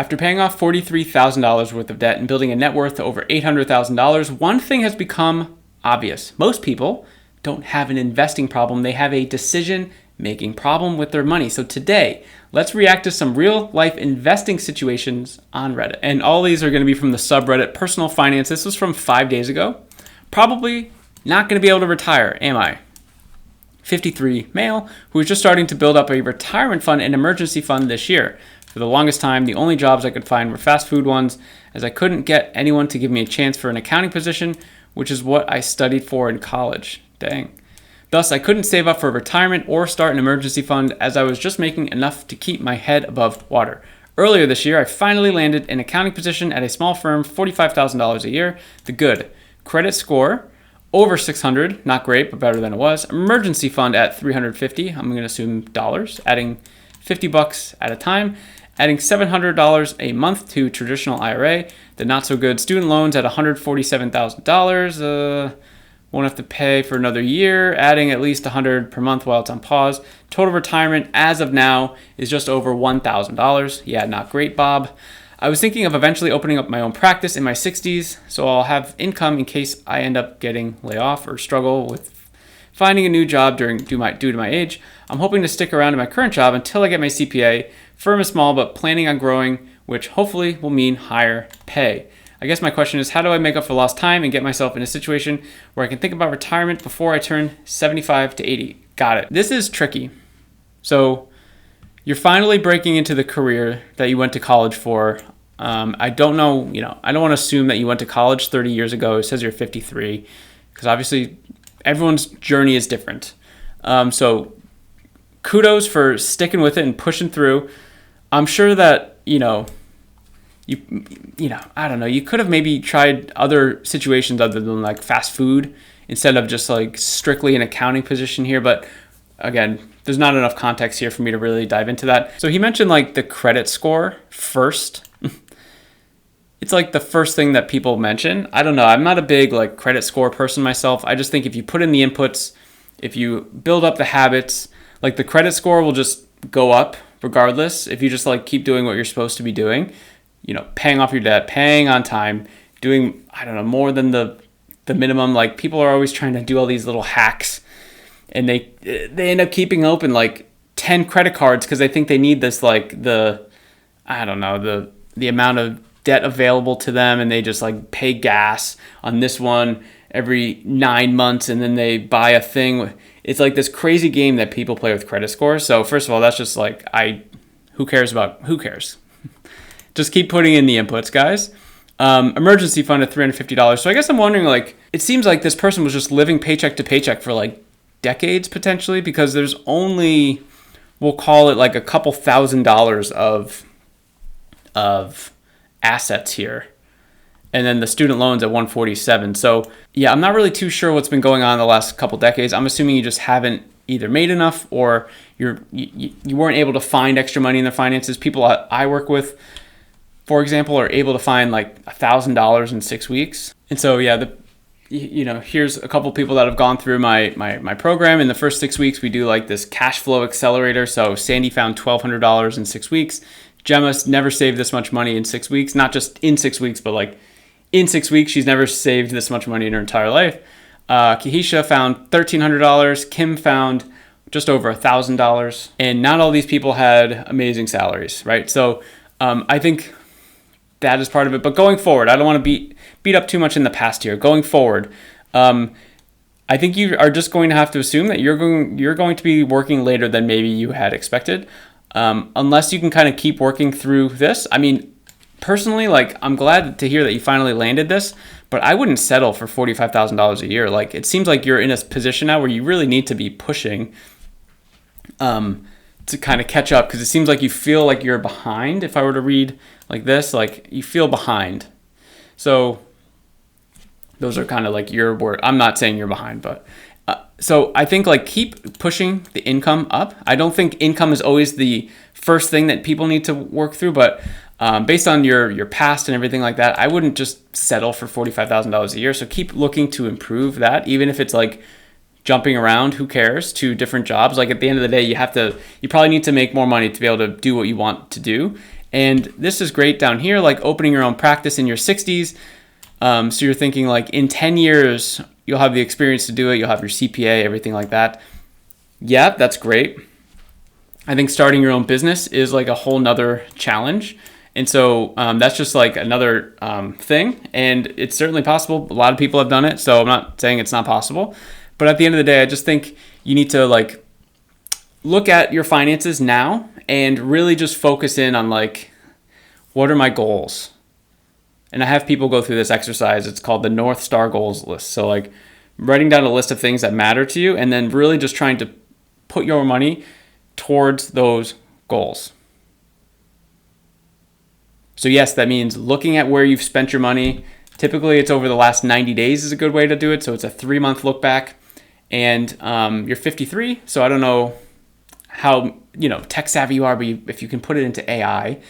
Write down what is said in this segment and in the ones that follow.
After paying off $43,000 worth of debt and building a net worth to over $800,000, one thing has become obvious. Most people don't have an investing problem, they have a decision-making problem with their money. So today, let's react to some real-life investing situations on Reddit. And all these are going to be from the subreddit Personal Finance. This was from 5 days ago. Probably not going to be able to retire, am I? 53 male who is just starting to build up a retirement fund and emergency fund this year. For the longest time, the only jobs I could find were fast food ones, as I couldn't get anyone to give me a chance for an accounting position, which is what I studied for in college. Dang. Thus, I couldn't save up for retirement or start an emergency fund, as I was just making enough to keep my head above water. Earlier this year, I finally landed an accounting position at a small firm, $45,000 a year. The good. Credit score over 600, not great, but better than it was. Emergency fund at 350, I'm going to assume dollars, adding $50 at a time. Adding $700 a month to traditional IRA. The not so good student loans at $147,000. Won't have to pay for another year. Adding at least $100 per month while it's on pause. Total retirement as of now is just over $1,000. Yeah, not great, Bob. I was thinking of eventually opening up my own practice in my 60s, so I'll have income in case I end up getting laid off or struggle with finding a new job due to my age. I'm hoping to stick around in my current job until I get my CPA. Firm is small, but planning on growing, which hopefully will mean higher pay. I guess my question is, how do I make up for lost time and get myself in a situation where I can think about retirement before I turn 75 to 80? Got it. This is tricky. So you're finally breaking into the career that you went to college for. I don't know, I don't want to assume that you went to college 30 years ago. It says you're 53, because obviously everyone's journey is different. So kudos for sticking with it and pushing through. I'm sure that, I don't know, you could have maybe tried other situations other than like fast food instead of just like strictly an accounting position here. But again, there's not enough context here for me to really dive into that. So he mentioned like the credit score first. It's like the first thing that people mention. I don't know. I'm not a big like credit score person myself. I just think if you put in the inputs, if you build up the habits, like the credit score will just go up regardless. If you just like keep doing what you're supposed to be doing, paying off your debt, paying on time, doing, I don't know, more than the minimum. Like people are always trying to do all these little hacks, and they end up keeping open like 10 credit cards because they think they need this, like the amount of debt available to them, and they just like pay gas on this one every 9 months, and then they buy a thing. It's like this crazy game that people play with credit scores. So first of all, that's just like, who cares? Just keep putting in the inputs, guys. Emergency fund at $350. So I guess I'm wondering, like, it seems like this person was just living paycheck to paycheck for like decades potentially, because there's only, we'll call it like a couple $1,000s of assets here. And then the student loans at 147. So yeah, I'm not really too sure what's been going on the last couple decades. I'm assuming you just haven't either made enough, or you weren't able to find extra money in their finances. People I work with, for example, are able to find like $1,000 in 6 weeks. And so yeah, here's a couple people that have gone through my program. In the first 6 weeks, we do like this cash flow accelerator. So Sandy found $1,200 in 6 weeks. Gemma's never saved this much money in 6 weeks, not just in 6 weeks, but like in 6 weeks, she's never saved this much money in her entire life. Kahisha found $1,300. Kim found just over $1,000. And not all these people had amazing salaries, right? So I think that is part of it. But going forward, I don't want to beat up too much in the past here. Going forward, I think you are just going to have to assume that you're going to be working later than maybe you had expected, unless you can kind of keep working through this. I mean, personally, like, I'm glad to hear that you finally landed this, but I wouldn't settle for $45,000 a year. Like, it seems like you're in a position now where you really need to be pushing to kind of catch up, because it seems like you feel like you're behind. If I were to read like this, like, you feel behind. So those are kind of like your word. I'm not saying you're behind, but so I think like keep pushing the income up. I don't think income is always the first thing that people need to work through, but based on your past and everything like that, I wouldn't just settle for $45,000 a year. So keep looking to improve that, even if it's like jumping around, who cares, to different jobs. Like at the end of the day, you probably need to make more money to be able to do what you want to do. And this is great down here, like opening your own practice in your 60s. So you're thinking like in 10 years, you'll have the experience to do it. You'll have your CPA, everything like that. Yeah, that's great. I think starting your own business is like a whole nother challenge. And so that's just like another thing. And it's certainly possible. A lot of people have done it. So I'm not saying it's not possible. But at the end of the day, I just think you need to like look at your finances now and really just focus in on like, what are my goals? And I have people go through this exercise. It's called the North Star Goals list. So like writing down a list of things that matter to you and then really just trying to put your money towards those goals. So yes, that means looking at where you've spent your money. Typically it's over the last 90 days is a good way to do it. So it's a 3-month look back, and you're 53. So I don't know how, tech savvy you are, but if you can put it into AI,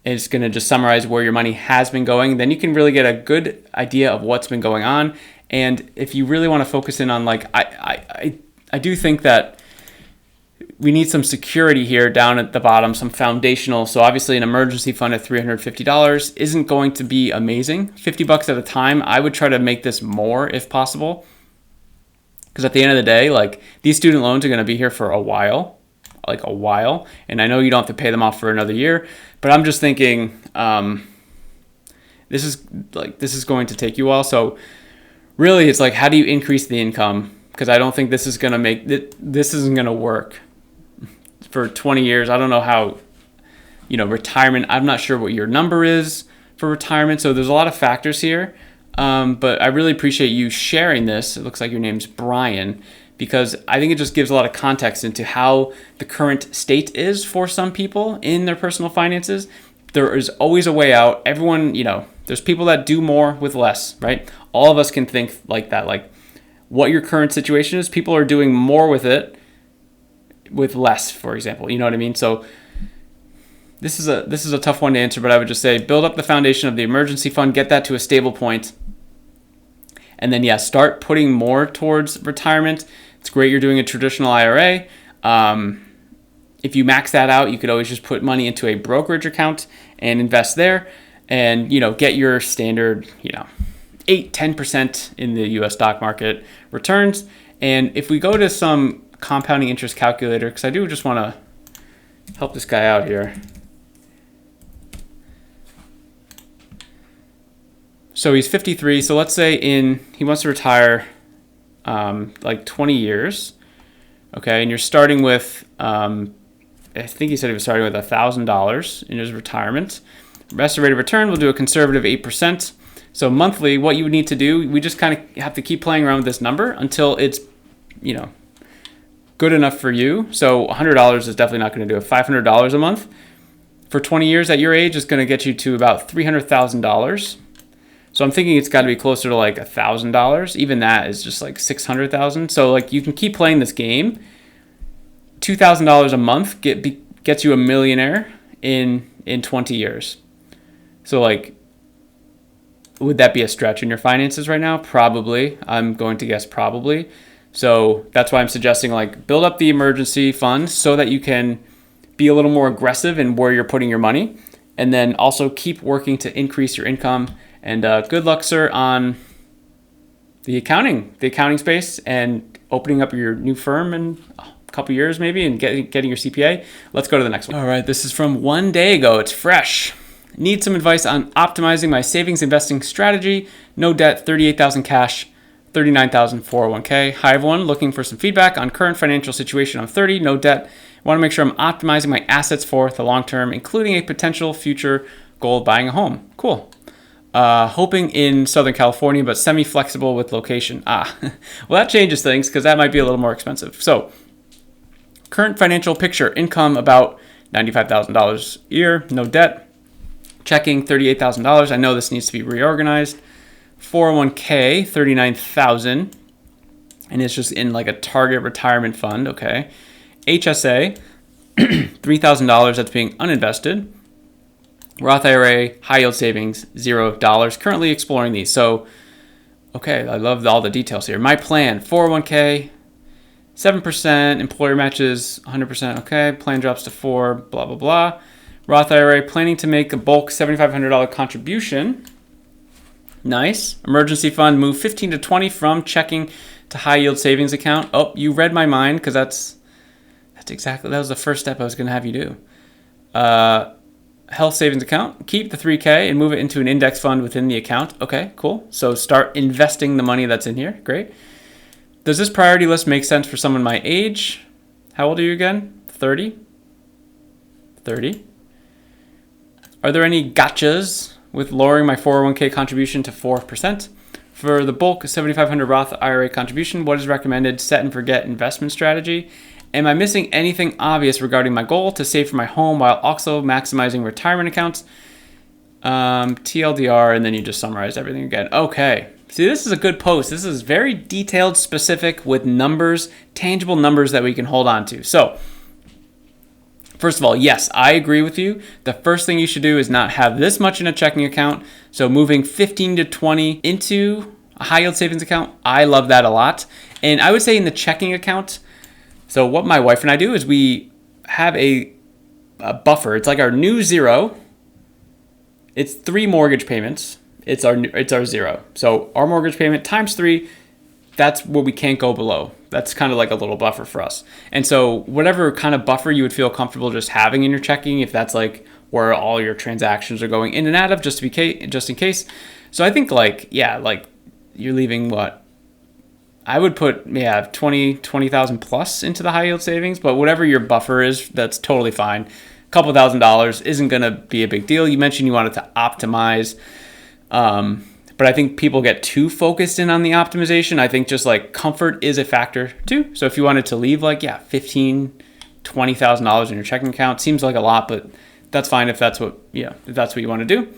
it's going to just summarize where your money has been going. Then you can really get a good idea of what's been going on. And if you really want to focus in on like, I do think that we need some security here down at the bottom, some foundational. So obviously an emergency fund at $350 isn't going to be amazing. $50 at a time. I would try to make this more if possible. Because at the end of the day, like these student loans are going to be here for a while. And I know you don't have to pay them off for another year, but I'm just thinking this is going to take you a while. So really it's like, how do you increase the income? Because I don't think this is going to this isn't going to work for 20 years. I don't know how, retirement, I'm not sure what your number is for retirement. So there's a lot of factors here. But I really appreciate you sharing this. It looks like your name's Brian, because I think it just gives a lot of context into how the current state is for some people in their personal finances. There is always a way out. Everyone, there's people that do more with less, right? All of us can think like that, like what your current situation is. People are doing more with it with less, for example. You know what I mean? So this is a tough one to answer, but I would just say build up the foundation of the emergency fund, get that to a stable point. And then, start putting more towards retirement. It's great you're doing a traditional IRA. If you max that out, you could always just put money into a brokerage account and invest there and, get your standard, 8-10% in the US stock market returns. And if we go to some compounding interest calculator, because I do just want to help this guy out here. So he's 53. So let's say he wants to retire like 20 years. Okay. And you're starting with, I think he said he was starting with $1,000 in his retirement. Rest rate of return, we'll do a conservative 8%. So monthly, what you would need to do, we just kind of have to keep playing around with this number until it's, good enough for you. So $100 is definitely not going to do it. $500 a month for 20 years at your age is going to get you to about $300,000. So I'm thinking it's got to be closer to like $1,000. Even that is just like $600,000. So like you can keep playing this game. $2,000 a month gets you a millionaire in 20 years. So like, would that be a stretch in your finances right now? Probably. I'm going to guess probably. So that's why I'm suggesting like build up the emergency fund so that you can be a little more aggressive in where you're putting your money, and then also keep working to increase your income. And good luck, sir, on the accounting space and opening up your new firm in a couple years maybe and getting your CPA. Let's go to the next one. All right, this is from one day ago. It's fresh. Need some advice on optimizing my savings investing strategy. No debt, 38,000 cash, 39,000 401k. Hi everyone, looking for some feedback on current financial situation. I'm 30, no debt. Want to make sure I'm optimizing my assets for the long term, including a potential future goal of buying a home. Cool. Hoping in Southern California, but semi-flexible with location. Well, that changes things because that might be a little more expensive. So, current financial picture: income about $95,000 a year, no debt. Checking $38,000. I know this needs to be reorganized. 401k $39,000, and it's just in like a target retirement fund. Okay. HSA $3,000 that's being uninvested. Roth IRA, high yield savings, $0. Currently exploring these. So, okay, I love all the details here. My plan: 401k, 7%, employer matches 100%. Okay, plan drops to 4, blah, blah, blah. Roth IRA, planning to make a bulk $7,500 contribution. Nice. Emergency fund, move 15 to 20 from checking to high yield savings account. Oh, you read my mind, because that was the first step I was going to have you do. Health savings account, keep the 3K and move it into an index fund within the account. Okay, cool. So start investing the money that's in here. Great. Does this priority list make sense for someone my age? How old are you again? 30? 30. Are there any gotchas with lowering my 401k contribution to 4%? For the bulk 7,500 Roth IRA contribution, what is recommended set and forget investment strategy? Am I missing anything obvious regarding my goal to save for my home while also maximizing retirement accounts? TLDR, and then you just summarize everything again. Okay. See, this is a good post. This is very detailed, specific with numbers, tangible numbers that we can hold on to. So, first of all, yes, I agree with you. The first thing you should do is not have this much in a checking account. So moving 15 to 20 into a high yield savings account, I love that a lot. And I would say in the checking account, so what my wife and I do is we have a buffer. It's like our new zero. It's 3 mortgage payments. It's our zero. So our mortgage payment times 3, that's what we can't go below. That's kind of like a little buffer for us. And so whatever kind of buffer you would feel comfortable just having in your checking, if that's like where all your transactions are going in and out of, just in case. So I think like you're leaving what? I would put 20,000 plus into the high yield savings, but whatever your buffer is, that's totally fine. A couple $1,000s isn't going to be a big deal. You mentioned you wanted to optimize. But I think people get too focused in on the optimization. I think just like comfort is a factor too. So if you wanted to leave $15,000, $20,000 in your checking account, seems like a lot, but that's fine if that's what you want to do.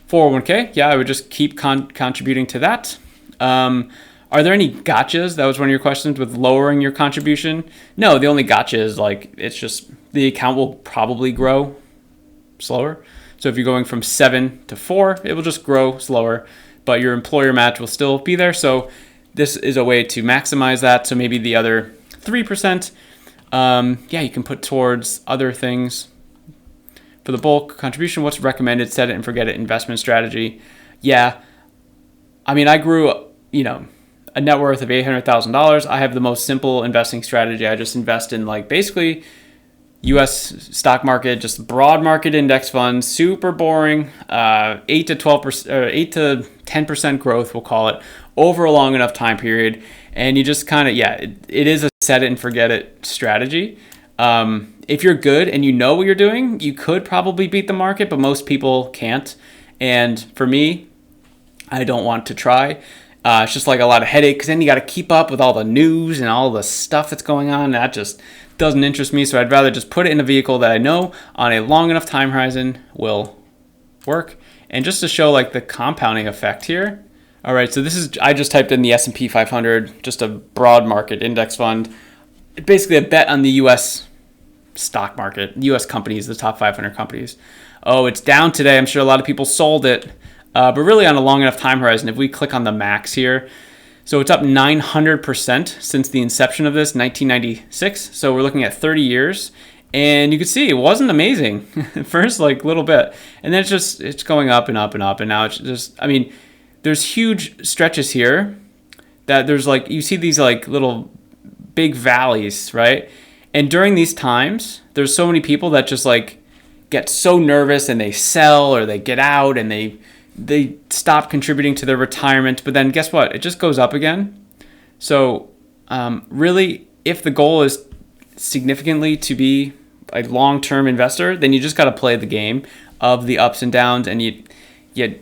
401k, I would just keep contributing to that. Are there any gotchas? That was one of your questions with lowering your contribution. No, the only gotcha is it's just the account will probably grow slower. So if you're going from 7 to 4, it will just grow slower, but your employer match will still be there. So this is a way to maximize that. So maybe the other 3%, you can put towards other things. For the bulk contribution, what's recommended? Set it and forget it investment strategy. Yeah, I mean, I grew, a net worth of $800,000. I have the most simple investing strategy. I just invest in basically U.S. stock market, just broad market index funds, super boring, 8 to 10% growth, we'll call it, over a long enough time period. And you just kind of, it is a set it and forget it strategy. If you're good and you know what you're doing, you could probably beat the market, but most people can't. And for me, I don't want to try. It's just like a lot of headache, because then you got to keep up with all the news and all the stuff that's going on. That just doesn't interest me. So I'd rather just put it in a vehicle that I know on a long enough time horizon will work. And just to show the compounding effect here. All right, so I just typed in the S&P 500, just a broad market index fund. Basically a bet on the U.S. stock market, U.S. companies, the top 500 companies. Oh, it's down today. I'm sure a lot of people sold it. But really on a long enough time horizon, if we click on the max here, so it's up 900% since the inception of this, 1996. So we're looking at 30 years. And you can see it wasn't amazing at first, little bit. And then it's going up and up and up. And now it's just, there's huge stretches here that there's you see these little big valleys, right? And during these times, there's so many people that just get so nervous and they sell or they get out and they stop contributing to their retirement. But then guess what? It just goes up again. So really, if the goal is significantly to be a long-term investor, then you just got to play the game of the ups and downs, and you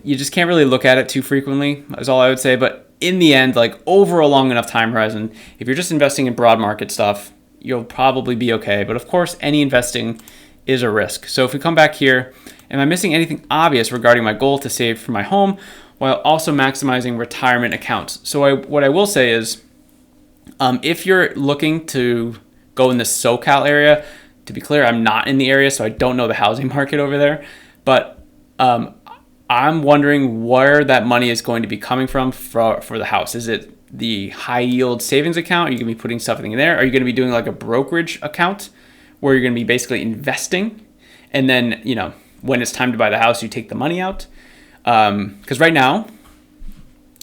just can't really look at it too frequently, is all I would say. But in the end, over a long enough time horizon, if you're just investing in broad market stuff, you'll probably be okay. But of course, any investing is a risk. So if we come back here, am I missing anything obvious regarding my goal to save for my home while also maximizing retirement accounts? So what I will say is, if you're looking to go in the SoCal area, to be clear, I'm not in the area, so I don't know the housing market over there. But I'm wondering where that money is going to be coming from for the house. Is it the high yield savings account? Are you going to be putting something in there? Are you going to be doing a brokerage account where you're going to be basically investing? And then, when it's time to buy the house, you take the money out. Because right now,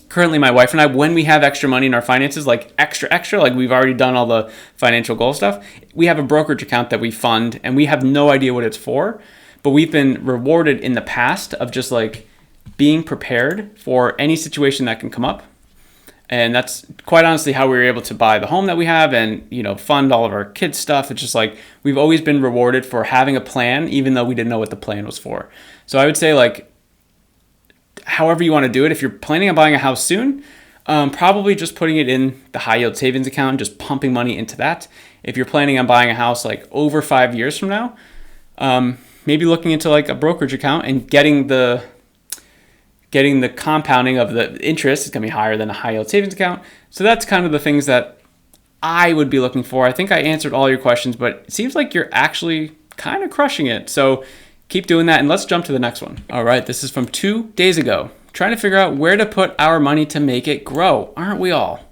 currently my wife and I, when we have extra money in our finances, like extra, like we've already done all the financial goal stuff, we have a brokerage account that we fund and we have no idea what it's for, but we've been rewarded in the past of just like being prepared for any situation that can come up. And that's quite honestly how we were able to buy the home that we have and, fund all of our kids' stuff. It's just like we've always been rewarded for having a plan, even though we didn't know what the plan was for. So I would say, like, however you want to do it, if you're planning on buying a house soon, probably just putting it in the high yield savings account, just pumping money into that. If you're planning on buying a house like over 5 years from now, maybe looking into like a brokerage account and getting the compounding of the interest is going to be higher than a high yield savings account. So that's kind of the things that I would be looking for. I think I answered all your questions, but it seems like you're actually kind of crushing it. So keep doing that, and let's jump to the next one. All right, this is from 2 days ago. Trying to figure out where to put our money to make it grow. Aren't we all?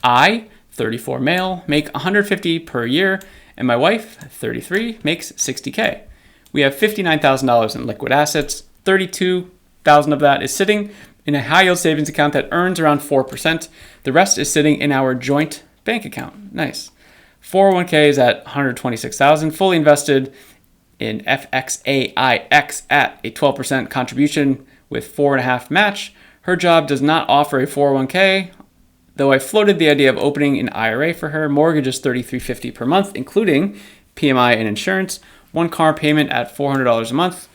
I, 34 male, make $150 per year, and my wife, 33, makes $60K. We have $59,000 in liquid assets. $32,000 of that is sitting in a high yield savings account that earns around 4%. The rest is sitting in our joint bank account. Nice. 401k is at $126,000, fully invested in FXAIX at a 12% contribution with 4.5 match. Her job does not offer a 401k, though I floated the idea of opening an IRA for her. Mortgage is $3,350 per month, including PMI and insurance. One car payment at $400 a month.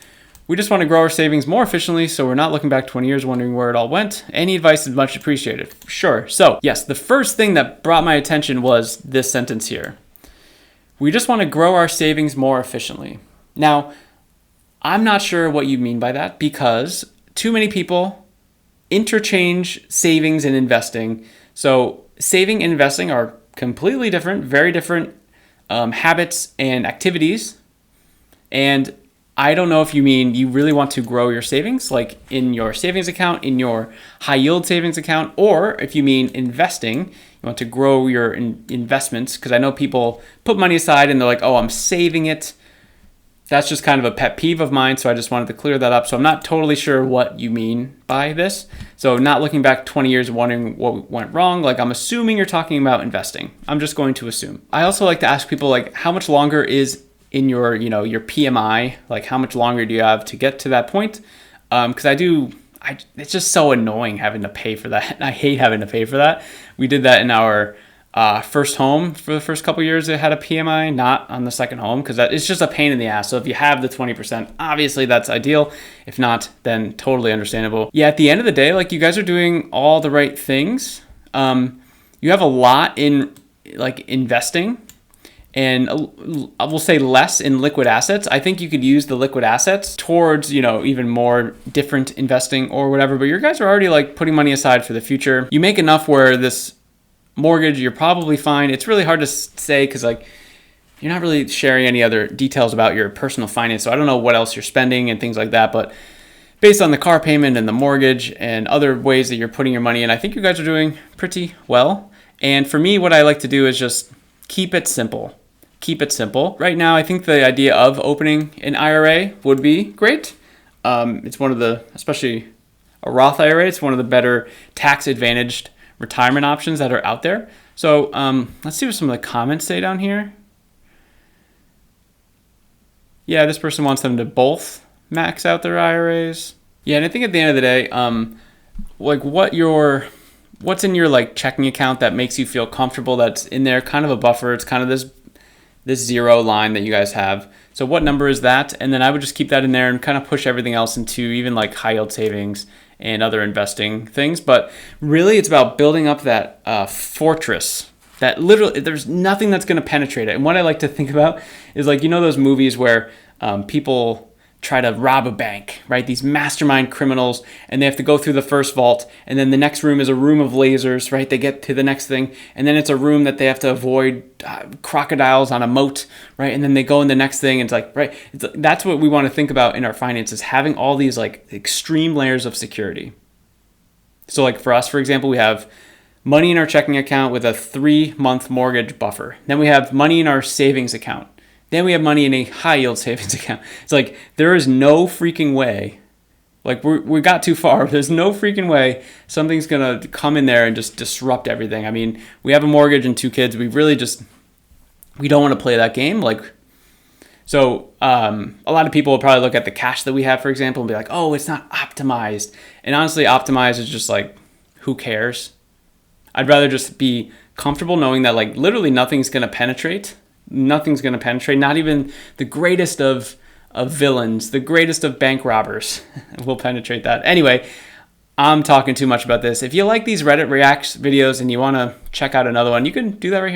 We just want to grow our savings more efficiently, so we're not looking back 20 years wondering where it all went. Any advice is much appreciated. Sure. So yes, the first thing that brought my attention was this sentence here. We just want to grow our savings more efficiently. Now, I'm not sure what you mean by that because too many people interchange savings and investing. So saving and investing are completely different, very different habits and activities. And I don't know if you mean you really want to grow your savings, like in your savings account, in your high yield savings account, or if you mean investing, you want to grow your investments. Because I know people put money aside and they're like, oh, I'm saving it. That's just kind of a pet peeve of mine, so I just wanted to clear that up. So I'm not totally sure what you mean by this. So not looking back 20 years wondering what went wrong. Like, I'm assuming you're talking about investing. I'm just going to assume. I also like to ask people, like, how much longer is in your PMI? Like, how much longer do you have to get to that point? Because it's just so annoying having to pay for that. I hate having to pay for that. We did that in our first home for the first couple of years. It had a PMI, not on the second home, because it's just a pain in the ass. So if you have the 20%, obviously that's ideal. If not, then totally understandable. Yeah, at the end of the day, like, you guys are doing all the right things. You have a lot in like investing, and I will say less in liquid assets. I think you could use the liquid assets towards, even more different investing or whatever, but you guys are already like putting money aside for the future. You make enough where this mortgage, you're probably fine. It's really hard to say because like you're not really sharing any other details about your personal finance. So I don't know what else you're spending and things like that, but based on the car payment and the mortgage and other ways that you're putting your money in, I think you guys are doing pretty well. And for me, what I like to do is just keep it simple. Keep it simple. Right now, I think the idea of opening an IRA would be great. It's one of the, especially a Roth IRA, it's one of the better tax advantaged retirement options that are out there. So let's see what some of the comments say down here. Yeah, this person wants them to both max out their IRAs. Yeah, and I think at the end of the day, like what's in your like checking account that makes you feel comfortable, that's in there, kind of a buffer. It's kind of this zero line that you guys have. So what number is that? And then I would just keep that in there and kind of push everything else into even like high yield savings and other investing things. But really it's about building up that fortress that literally there's nothing that's going to penetrate it. And what I like to think about is like, those movies where people try to rob a bank, right? These mastermind criminals, and they have to go through the first vault, and then the next room is a room of lasers, right? They get to the next thing, and then it's a room that they have to avoid crocodiles on a moat, right? And then they go in the next thing, and it's like, right? That's what we want to think about in our finances, having all these like extreme layers of security. So like for us, for example, we have money in our checking account with a 3-month mortgage buffer. Then we have money in our savings account. Then we have money in a high yield savings account. It's like, there is no freaking way. Like, we got too far. There's no freaking way something's going to come in there and just disrupt everything. I mean, we have a mortgage and 2 kids. We don't want to play that game. Like, so a lot of people will probably look at the cash that we have, for example, and be like, oh, it's not optimized. And honestly, optimized is just like, who cares? I'd rather just be comfortable knowing that, like, literally nothing's going to penetrate. Nothing's going to penetrate. Not even the greatest of villains, the greatest of bank robbers will penetrate that. Anyway, I'm talking too much about this. If you like these Reddit Reacts videos and you want to check out another one, you can do that right here.